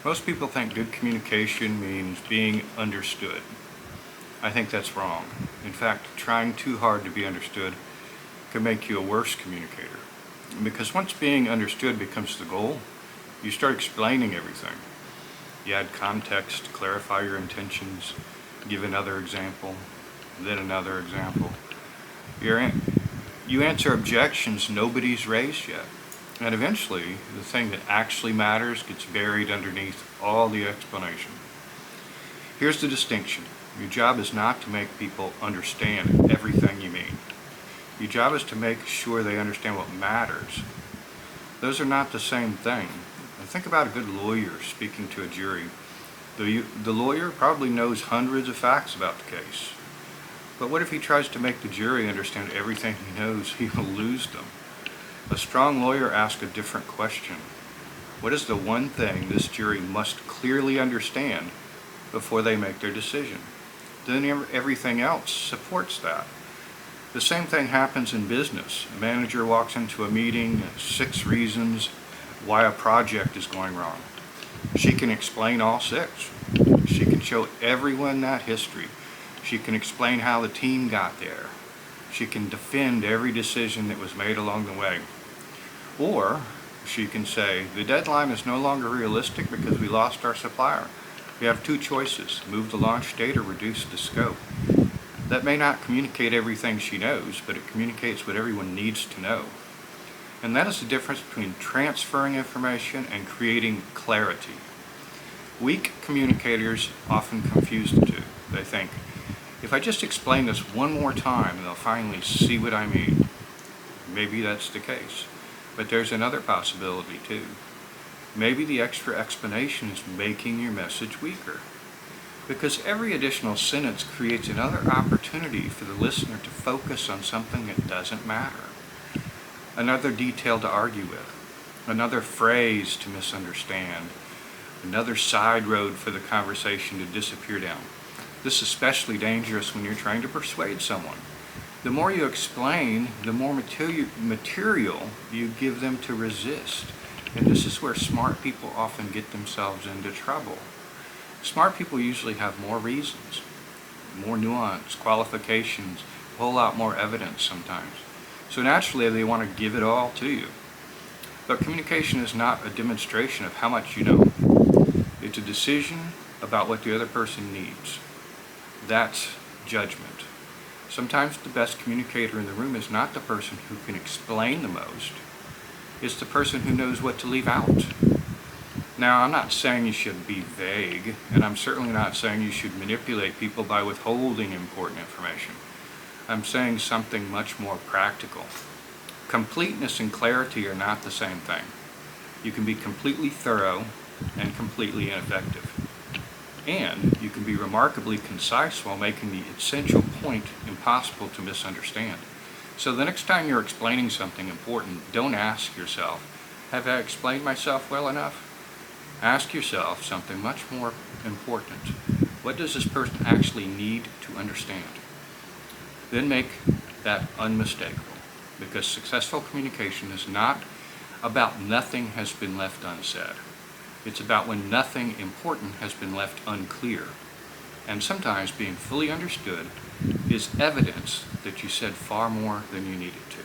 Most people think good communication means being understood. I think that's wrong. In fact, trying too hard to be understood can make you a worse communicator. Because once being understood becomes the goal, you start explaining everything. You add context to clarify your intentions, give another example, then another example. You answer objections nobody's raised yet. And eventually, the thing that actually matters gets buried underneath all the explanation. Here's the distinction. Your job is not to make people understand everything you mean. Your job is to make sure they understand what matters. Those are not the same thing. Think about a good lawyer speaking to a jury. The lawyer probably knows hundreds of facts about the case. But what if he tries to make the jury understand everything he knows? He will lose them. A strong lawyer asks a different question. What is the one thing this jury must clearly understand before they make their decision? Then everything else supports that. The same thing happens in business. A manager walks into a meeting, 6 reasons why a project is going wrong. She can explain all 6. She can show everyone that history. She can explain how the team got there. She can defend every decision that was made along the way. Or she can say, the deadline is no longer realistic because we lost our supplier. We have 2 choices, move the launch date or reduce the scope. That may not communicate everything she knows, but it communicates what everyone needs to know. And that is the difference between transferring information and creating clarity. Weak communicators often confuse the two. They think, if I just explain this one more time, they'll finally see what I mean. Maybe that's the case. But there's another possibility too. Maybe the extra explanation is making your message weaker. Because every additional sentence creates another opportunity for the listener to focus on something that doesn't matter. Another detail to argue with. Another phrase to misunderstand. Another side road for the conversation to disappear down. This is especially dangerous when you're trying to persuade someone. The more you explain, the more material you give them to resist. And this is where smart people often get themselves into trouble. Smart people usually have more reasons, more nuance, qualifications, a whole lot more evidence sometimes. So naturally they want to give it all to you. But communication is not a demonstration of how much you know. It's a decision about what the other person needs. That's judgment. Sometimes the best communicator in the room is not the person who can explain the most. It's the person who knows what to leave out. Now, I'm not saying you should be vague, and I'm certainly not saying you should manipulate people by withholding important information. I'm saying something much more practical. Completeness and clarity are not the same thing. You can be completely thorough and completely ineffective. And you can be remarkably concise while making the essential point impossible to misunderstand. So the next time you're explaining something important, don't ask yourself, have I explained myself well enough? Ask yourself something much more important. What does this person actually need to understand? Then make that unmistakable, because successful communication is not about nothing has been left unsaid. It's about when nothing important has been left unclear. And sometimes being fully understood is evidence that you said far more than you needed to.